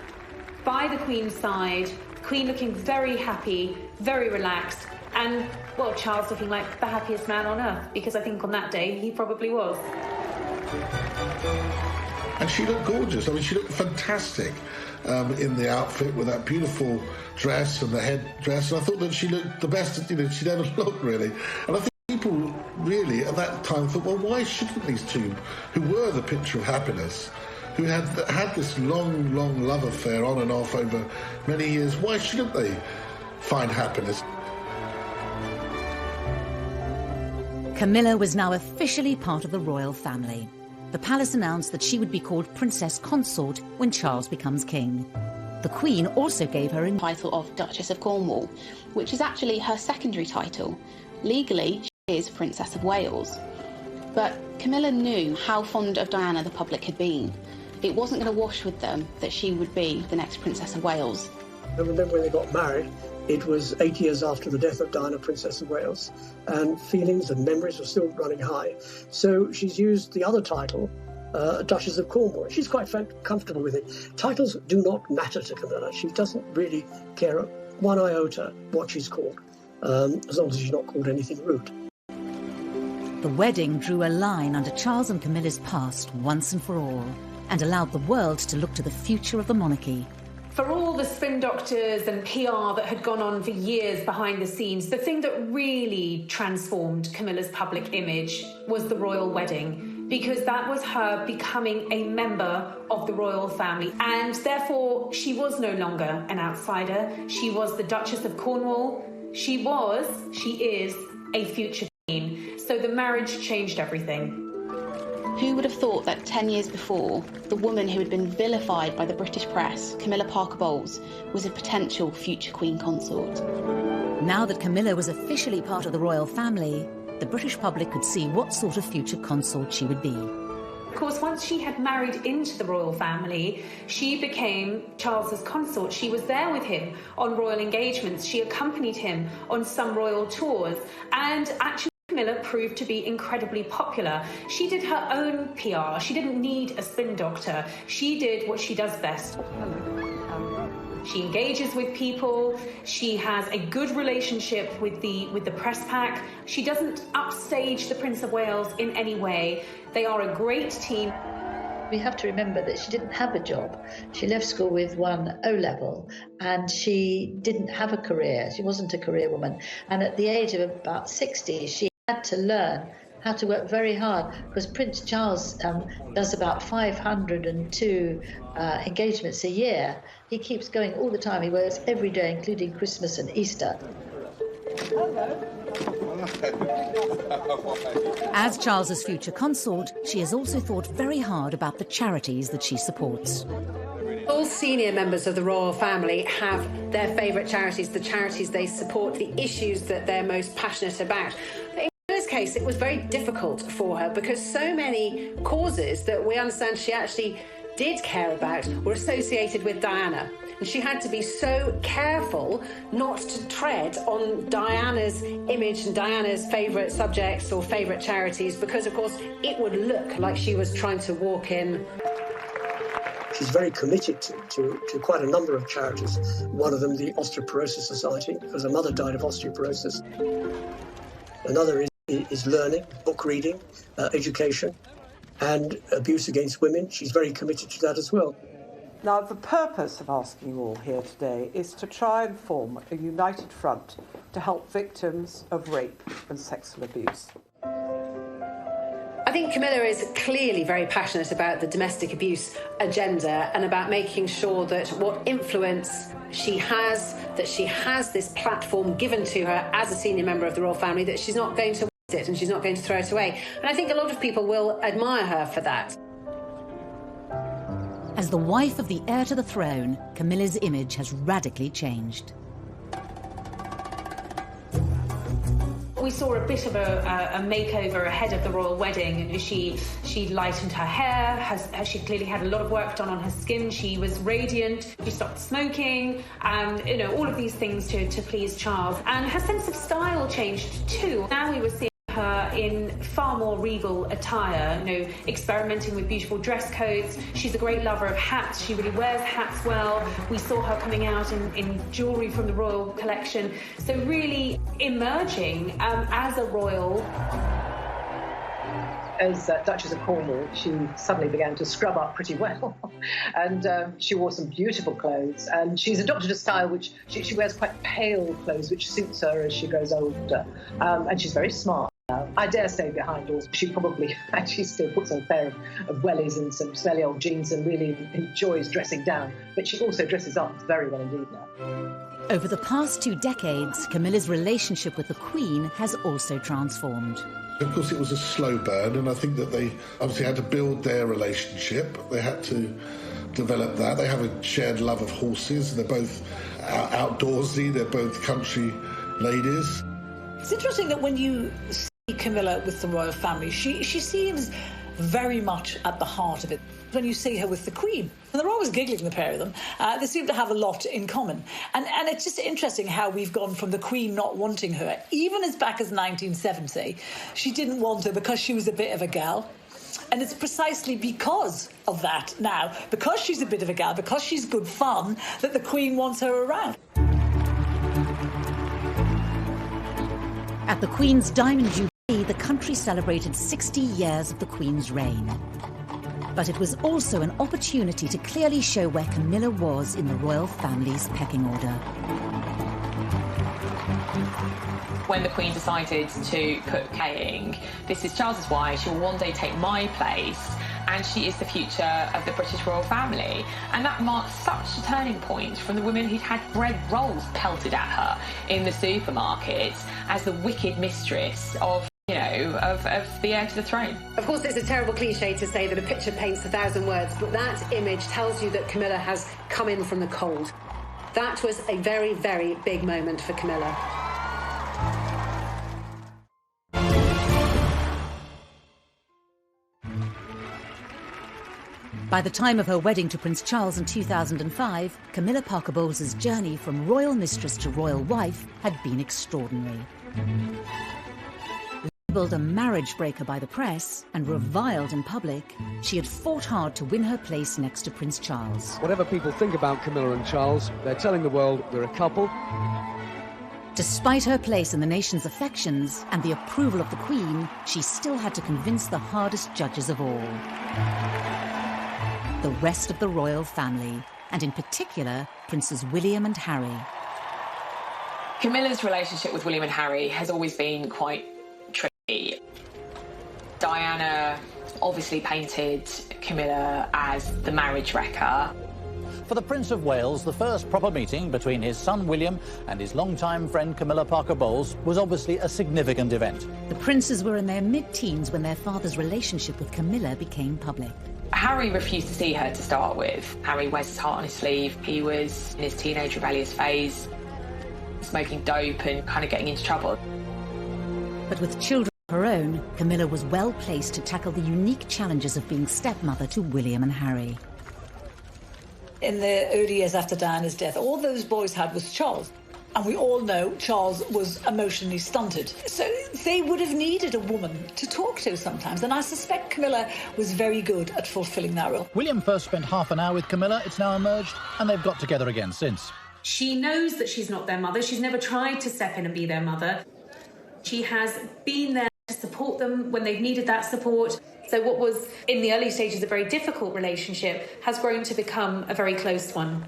by the Queen's side, Queen looking very happy, very relaxed, and, well, Charles looking like the happiest man on earth, because I think on that day he probably was. And she looked gorgeous. I mean, she looked fantastic in the outfit with that beautiful dress and the headdress. And I thought that she looked the best, she'd ever looked, really. And I think people really at that time thought, well, why shouldn't these two, who were the picture of happiness, who had this long, long love affair on and off over many years, why shouldn't they find happiness? Camilla was now officially part of the royal family. The palace announced that she would be called Princess Consort when Charles becomes king. The Queen also gave her a title of Duchess of Cornwall, which is actually her secondary title. Legally, she is Princess of Wales. But Camilla knew how fond of Diana the public had been. It wasn't going to wash with them that she would be the next Princess of Wales. I remember when they got married, it was 8 years after the death of Diana, Princess of Wales, and feelings and memories were still running high. So she's used the other title, Duchess of Cornwall. She's quite comfortable with it. Titles do not matter to Camilla. She doesn't really care one iota what she's called, as long as she's not called anything rude. The wedding drew a line under Charles and Camilla's past once and for all, and allowed the world to look to the future of the monarchy. For all the spin doctors and PR that had gone on for years behind the scenes, the thing that really transformed Camilla's public image was the royal wedding, because that was her becoming a member of the royal family. And therefore, she was no longer an outsider. She was the Duchess of Cornwall. She is a future queen. So the marriage changed everything. Who would have thought that 10 years before, the woman who had been vilified by the British press, Camilla Parker Bowles, was a potential future Queen Consort? Now that Camilla was officially part of the royal family, the British public could see what sort of future consort she would be. Of course, once she had married into the royal family, she became Charles's consort. She was there with him on royal engagements. She accompanied him on some royal tours, and actually Camilla proved to be incredibly popular. She did her own PR. She didn't need a spin doctor. She did what she does best. She engages with people. She has a good relationship with the press pack. She doesn't upstage the Prince of Wales in any way. They are a great team. We have to remember that she didn't have a job. She left school with 1 O-level and she didn't have a career. She wasn't a career woman. And at the age of about 60, she had to learn how to work very hard, because Prince Charles does about 502 engagements a year. He keeps going all the time. He works every day, including Christmas and Easter. As Charles's future consort, she has also thought very hard about the charities that she supports. All senior members of the royal family have their favourite charities, the charities they support, the issues that they're most passionate about. In Camilla's case, it was very difficult for her because so many causes that we understand she actually did care about were associated with Diana. And she had to be so careful not to tread on Diana's image and Diana's favourite subjects or favourite charities, because, of course, it would look like she was trying to walk in. She's very committed to quite a number of charities. One of them, the Osteoporosis Society, because her mother died of osteoporosis. Another is learning, book reading, education, and abuse against women. She's very committed to that as well. Now, the purpose of asking you all here today is to try and form a united front to help victims of rape and sexual abuse. I think Camilla is clearly very passionate about the domestic abuse agenda and about making sure that what influence she has, that she has this platform given to her as a senior member of the royal family, that she's not going to waste it and she's not going to throw it away. And I think a lot of people will admire her for that. As the wife of the heir to the throne, Camilla's image has radically changed. We saw a bit of a makeover ahead of the royal wedding. She lightened her hair, she clearly had a lot of work done on her skin. She was radiant, she stopped smoking, and all of these things to please Charles. And her sense of style changed too. Now we were seeing her in far more regal attire, experimenting with beautiful dress codes. She's a great lover of hats. She really wears hats well. We saw her coming out in jewellery from the royal collection. So really emerging as a royal. As Duchess of Cornwall, she suddenly began to scrub up pretty well. And she wore some beautiful clothes. And she's adopted a style which she wears quite pale clothes, which suits her as she grows older. And she's very smart. I dare say behind doors, she probably actually still puts on a pair of wellies and some smelly old jeans and really enjoys dressing down. But she also dresses up very well indeed now. Over the past 2 decades, Camilla's relationship with the Queen has also transformed. Of course, it was a slow burn, and I think that they obviously had to build their relationship. They had to develop that. They have a shared love of horses. They're both outdoorsy. They're both country ladies. It's interesting that when you see Camilla with the royal family, she seems very much at the heart of it. When you see her with the Queen, and they're always giggling, the pair of them, they seem to have a lot in common. And it's just interesting how we've gone from the Queen not wanting her, even as back as 1970, she didn't want her because she was a bit of a gal. And it's precisely because of that now, because she's a bit of a gal, because she's good fun, that the Queen wants her around. At the Queen's Diamond Jubilee, the country celebrated 60 years of the Queen's reign. But it was also an opportunity to clearly show where Camilla was in the royal family's pecking order. When the Queen decided to put Kaying, this is Charles's wife, she will one day take my place, and she is the future of the British royal family. And that marked such a turning point from the woman who'd had bread rolls pelted at her in the supermarket as the wicked mistress of the heir to the throne. Of course, it's a terrible cliche to say that a picture paints 1,000 words, but that image tells you that Camilla has come in from the cold. That was a very, very big moment for Camilla. By the time of her wedding to Prince Charles in 2005, Camilla Parker Bowles' journey from royal mistress to royal wife had been extraordinary. Labelled a marriage breaker by the press and reviled in public, she had fought hard to win her place next to Prince Charles. Whatever people think about Camilla and Charles, they're telling the world we're a couple. Despite her place in the nation's affections and the approval of the Queen, she still had to convince the hardest judges of all. the rest of the royal family, and in particular, Princes William and Harry. Camilla's relationship with William and Harry has always been quite tricky. Diana obviously painted Camilla as the marriage wrecker. For the Prince of Wales, the first proper meeting between his son William and his longtime friend Camilla Parker Bowles was obviously a significant event. The princes were in their mid-teens when their father's relationship with Camilla became public. Harry refused to see her to start with. Harry wears his heart on his sleeve. He was in his teenage rebellious phase, smoking dope and kind of getting into trouble. But with children of her own, Camilla was well placed to tackle the unique challenges of being stepmother to William and Harry. In the early years after Diana's death, all those boys had was Charles. And we all know Charles was emotionally stunted. So they would have needed a woman to talk to sometimes. And I suspect Camilla was very good at fulfilling that role. William first spent half an hour with Camilla, it's now emerged, and they've got together again since. She knows that she's not their mother. She's never tried to step in and be their mother. She has been there to support them when they've needed that support. So what was, in the early stages, a very difficult relationship has grown to become a very close one.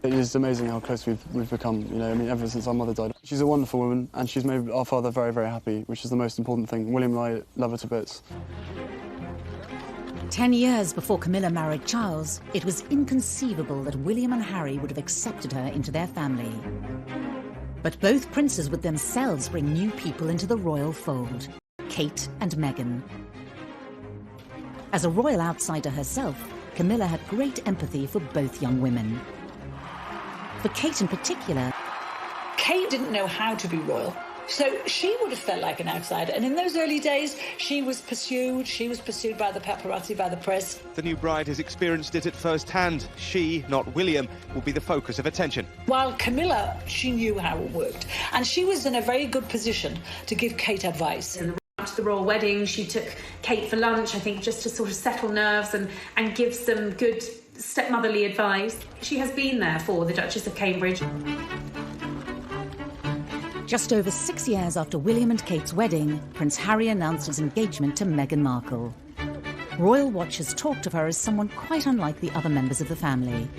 It is amazing how close we've become, you know, I mean, ever since our mother died. She's a wonderful woman, and she's made our father very, very happy, which is the most important thing. William and I love her to bits. 10 years before Camilla married Charles, it was inconceivable that William and Harry would have accepted her into their family. But both princes would themselves bring new people into the royal fold, Kate and Meghan. As a royal outsider herself, Camilla had great empathy for both young women. For Kate in particular, Kate didn't know how to be royal, so she would have felt like an outsider. And in those early days, she was pursued by the paparazzi, by the press. The new bride has experienced it at first hand. She, not William, will be the focus of attention. While Camilla, she knew how it worked, and she was in a very good position to give Kate advice. To the royal wedding, she took Kate for lunch, I think, just to sort of settle nerves and give some good stepmotherly advice. She has been there for the Duchess of Cambridge. just over 6 years after William and Kate's wedding, Prince Harry announced his engagement to Meghan Markle. Royal watchers talked of her as someone quite unlike the other members of the family,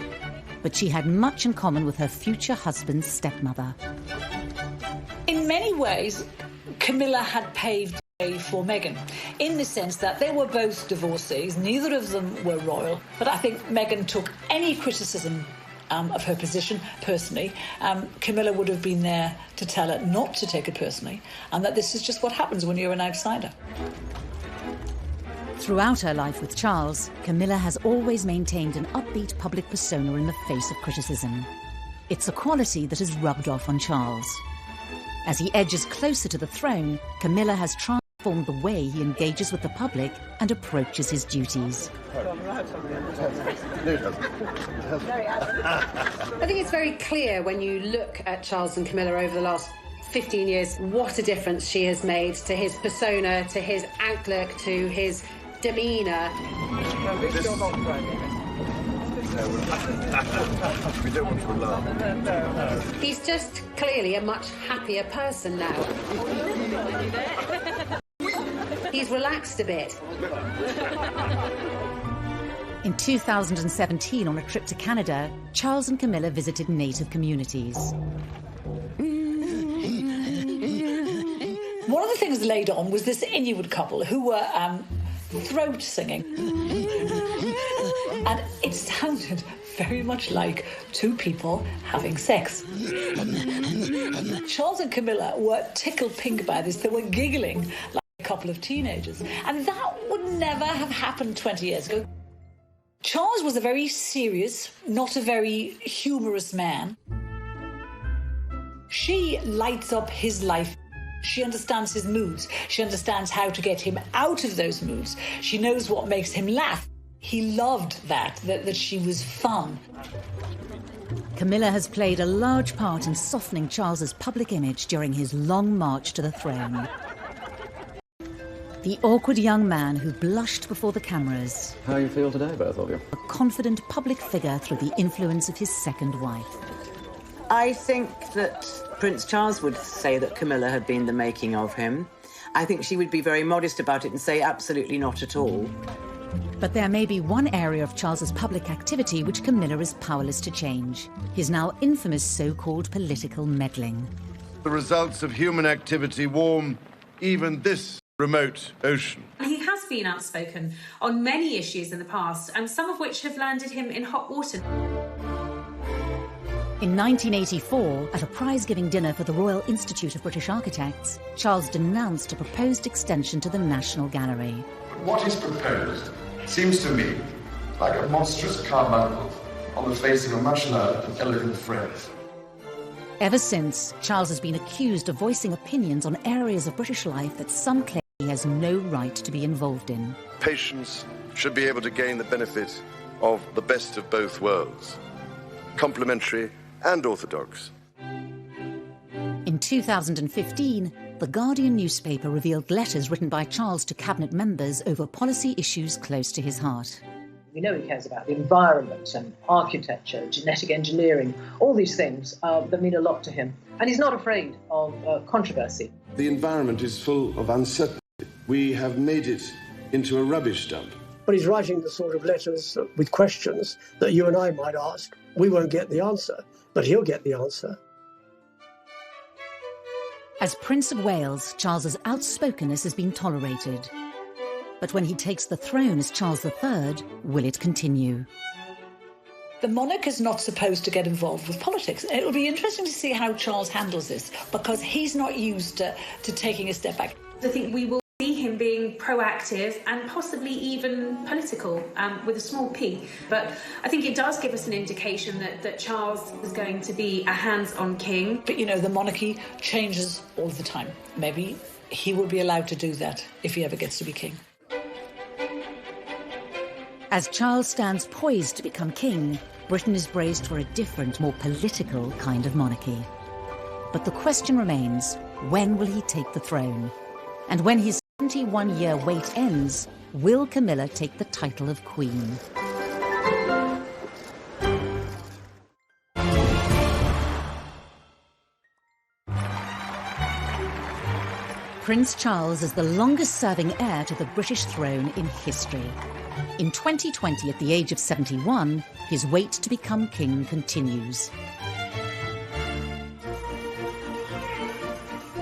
but she had much in common with her future husband's stepmother. In many ways, Camilla had paved the way for Meghan, in the sense that they were both divorcees, neither of them were royal, but I think Meghan took any criticism of her position personally. Camilla would have been there to tell her not to take it personally, and that this is just what happens when you're an outsider. Throughout her life with Charles, Camilla has always maintained an upbeat public persona in the face of criticism. It's a quality that has rubbed off on Charles. As he edges closer to the throne, Camilla has transformed the way he engages with the public and approaches his duties. I think it's very clear when you look at Charles and Camilla over the last 15 years what a difference she has made to his persona, to his outlook, to his demeanour. We don't want to alarm. He's just clearly a much happier person now. He's relaxed a bit. In 2017, on a trip to Canada, Charles and Camilla visited native communities. One of the things laid on was this Inuit couple who were throat singing. And it sounded very much like two people having sex. Charles and Camilla were tickled pink by this. They were giggling like a couple of teenagers. And that would never have happened 20 years ago. Charles was a very serious, not a very humorous man. She lights up his life. She understands his moods. She understands how to get him out of those moods. She knows what makes him laugh. He loved that she was fun. Camilla has played a large part in softening Charles's public image during his long march to the throne. The awkward young man who blushed before the cameras. How you feel today, both of you? A confident public figure through the influence of his second wife. I think that Prince Charles would say that Camilla had been the making of him. I think she would be very modest about it and say absolutely not at all. But there may be one area of Charles's public activity which Camilla is powerless to change. His now infamous so-called political meddling. The results of human activity warm even this remote ocean. He has been outspoken on many issues in the past, and some of which have landed him in hot water. In 1984, at a prize-giving dinner for the Royal Institute of British Architects, Charles denounced a proposed extension to the National Gallery. What is proposed seems to me like a monstrous carbuncle on the face of a much loved and elegant phrase. Ever since, Charles has been accused of voicing opinions on areas of British life that some claim he has no right to be involved in. Patients should be able to gain the benefit of the best of both worlds, complementary and orthodox. In 2015, The Guardian newspaper revealed letters written by Charles to cabinet members over policy issues close to his heart. We know he cares about the environment and architecture, genetic engineering, all these things that mean a lot to him. And he's not afraid of controversy. The environment is full of uncertainty. We have made it into a rubbish dump. But he's writing the sort of letters with questions that you and I might ask. We won't get the answer, but he'll get the answer. As Prince of Wales, Charles's outspokenness has been tolerated. But when he takes the throne as Charles III, will it continue? The monarch is not supposed to get involved with politics. It will be interesting to see how Charles handles this, because he's not used to taking a step back. I think we will see him being proactive and possibly even political, with a small p. But I think it does give us an indication that Charles is going to be a hands-on king. But, you know, the monarchy changes all the time. Maybe he will be allowed to do that if he ever gets to be king. As Charles stands poised to become king, Britain is braced for a different, more political kind of monarchy. But the question remains, when will he take the throne? And when his 71-year wait ends, will Camilla take the title of Queen? Prince Charles is the longest-serving heir to the British throne in history. In 2020, at the age of 71, his wait to become king continues.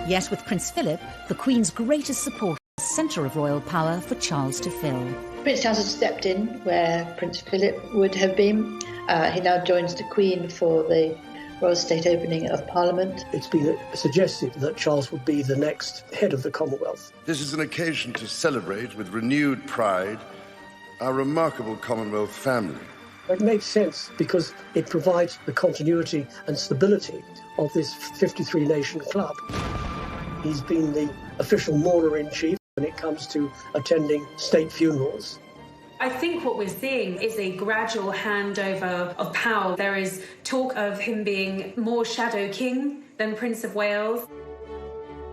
Yet with Prince Philip, the Queen's greatest supporter, the centre of royal power for Charles to fill. Prince Charles has stepped in where Prince Philip would have been. He now joins the Queen for the Royal State opening of Parliament. It's been suggested that Charles would be the next head of the Commonwealth. This is an occasion to celebrate with renewed pride our remarkable Commonwealth family. It makes sense because it provides the continuity and stability of this 53-nation club. He's been the official mourner-in-chief when it comes to attending state funerals. I think what we're seeing is a gradual handover of power. There is talk of him being more shadow king than Prince of Wales.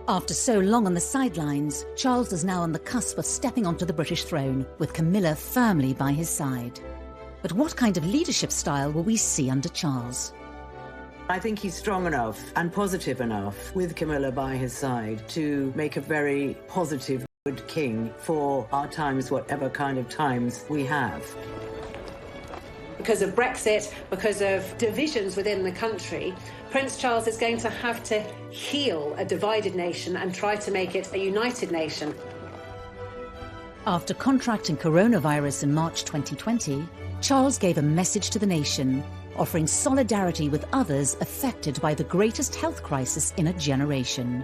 After so long on the sidelines, Charles is now on the cusp of stepping onto the British throne, with Camilla firmly by his side. But what kind of leadership style will we see under Charles? I think he's strong enough and positive enough, with Camilla by his side, to make a very positive, good king for our times, whatever kind of times we have. Because of Brexit, because of divisions within the country, Prince Charles is going to have to heal a divided nation and try to make it a united nation. After contracting coronavirus in March 2020, Charles gave a message to the nation, offering solidarity with others affected by the greatest health crisis in a generation.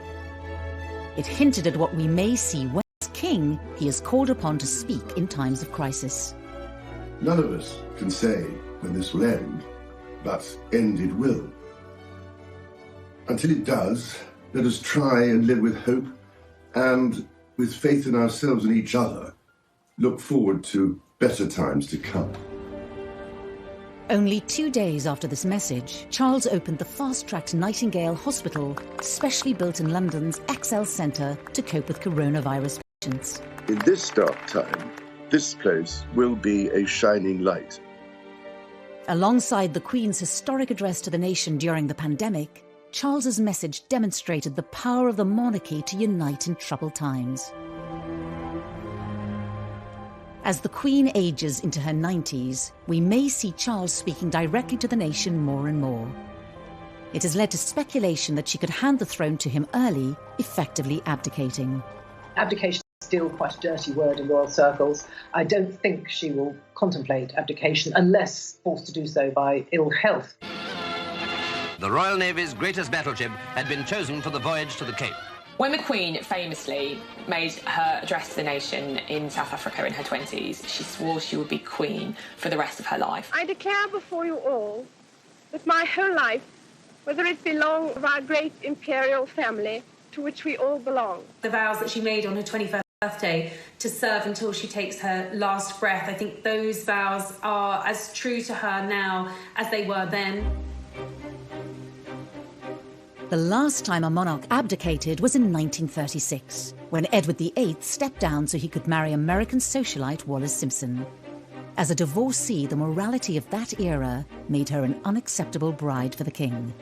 It hinted at what we may see when, as king, he is called upon to speak in times of crisis. None of us can say when this will end, but end it will. Until it does, let us try and live with hope and, with faith in ourselves and each other, look forward to better times to come. Only 2 days after this message, Charles opened the fast-tracked Nightingale Hospital, specially built in London's XL Centre to cope with coronavirus patients. In this dark time, this place will be a shining light. Alongside the Queen's historic address to the nation during the pandemic, Charles's message demonstrated the power of the monarchy to unite in troubled times. As the Queen ages into her 90s, we may see Charles speaking directly to the nation more and more. It has led to speculation that she could hand the throne to him early, effectively abdicating. Abdication is still quite a dirty word in royal circles. I don't think she will contemplate abdication unless forced to do so by ill health. The Royal Navy's greatest battleship had been chosen for the voyage to the Cape. When the Queen famously made her address to the nation in South Africa in her 20s, she swore she would be Queen for the rest of her life. I declare before you all that my whole life, whether it belong of our great imperial family to which we all belong. The vows that she made on her 21st birthday to serve until she takes her last breath, I think those vows are as true to her now as they were then. The last time a monarch abdicated was in 1936, when Edward VIII stepped down so he could marry American socialite Wallis Simpson. As a divorcee, the morality of that era made her an unacceptable bride for the king.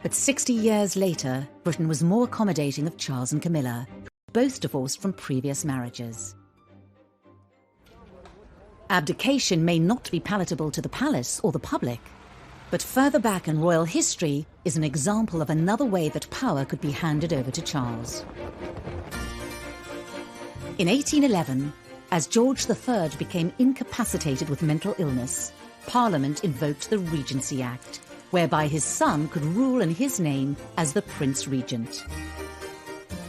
But 60 years later, Britain was more accommodating of Charles and Camilla, both divorced from previous marriages. Abdication may not be palatable to the palace or the public, but further back in royal history is an example of another way that power could be handed over to Charles. In 1811, as George III became incapacitated with mental illness, Parliament invoked the Regency Act, whereby his son could rule in his name as the Prince Regent.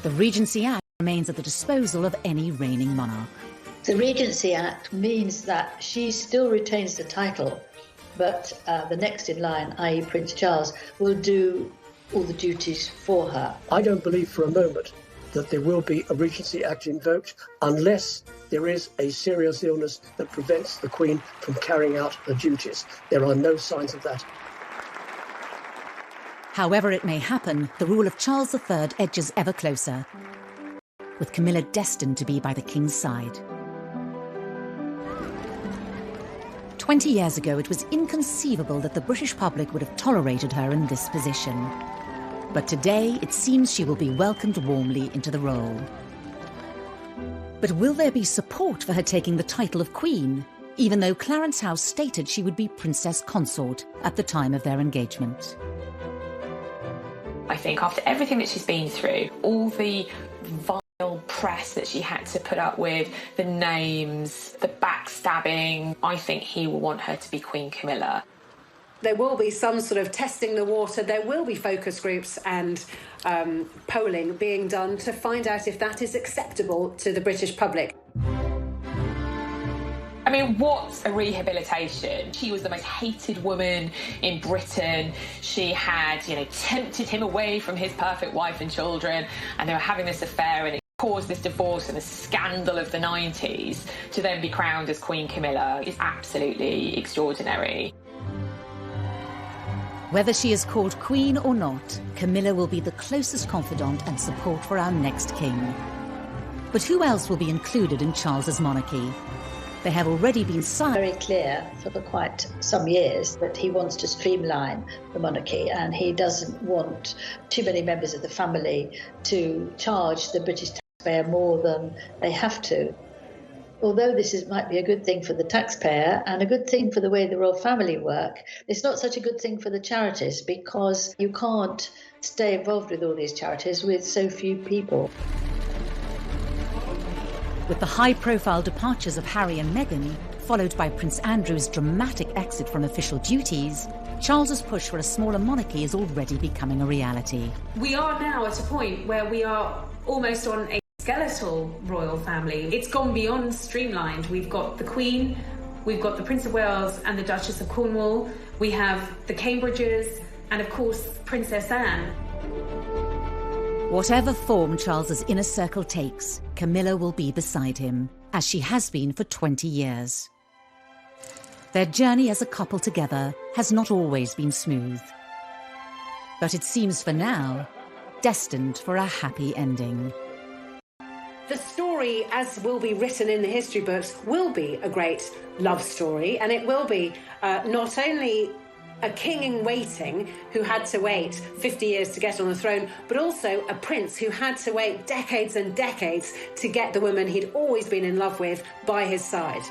The Regency Act remains at the disposal of any reigning monarch. The Regency Act means that she still retains the title, but the next in line, i.e. Prince Charles, will do all the duties for her. I don't believe for a moment that there will be a Regency Act invoked unless there is a serious illness that prevents the Queen from carrying out her duties. There are no signs of that. However it may happen, the rule of Charles III edges ever closer, with Camilla destined to be by the king's side. 20 years ago, it was inconceivable that the British public would have tolerated her in this position. But today, it seems she will be welcomed warmly into the role. But will there be support for her taking the title of Queen, even though Clarence House stated she would be Princess Consort at the time of their engagement? I think after everything that she's been through, all the vile press that she had to put up with, the names, the backstabbing, I think he will want her to be Queen Camilla. There will be some sort of testing the water. There will be focus groups and polling being done to find out if that is acceptable to the British public. I mean, what's a rehabilitation? She was the most hated woman in Britain. She had, tempted him away from his perfect wife and children, and they were having this affair, and it caused this divorce and the scandal of the 90s. To then be crowned as Queen Camilla is absolutely extraordinary. Whether she is called Queen or not, Camilla will be the closest confidant and support for our next king. But who else will be included in Charles's monarchy? There have already been signs very clear for quite some years that he wants to streamline the monarchy, and he doesn't want too many members of the family to charge the British taxpayer more than they have to. Although might be a good thing for the taxpayer and a good thing for the way the royal family work, it's not such a good thing for the charities, because you can't stay involved with all these charities with so few people. With the high-profile departures of Harry and Meghan, followed by Prince Andrew's dramatic exit from official duties, Charles's push for a smaller monarchy is already becoming a reality. We are now at a point where we are almost on a skeletal royal family. It's gone beyond streamlined. We've got the Queen, we've got the Prince of Wales and the Duchess of Cornwall, we have the Cambridges, and of course, Princess Anne. Whatever form Charles's inner circle takes, Camilla will be beside him, as she has been for 20 years. Their journey as a couple together has not always been smooth. But it seems for now, destined for a happy ending. The story, as will be written in the history books, will be a great love story, and it will be not only a king in waiting who had to wait 50 years to get on the throne, but also a prince who had to wait decades and decades to get the woman he'd always been in love with by his side.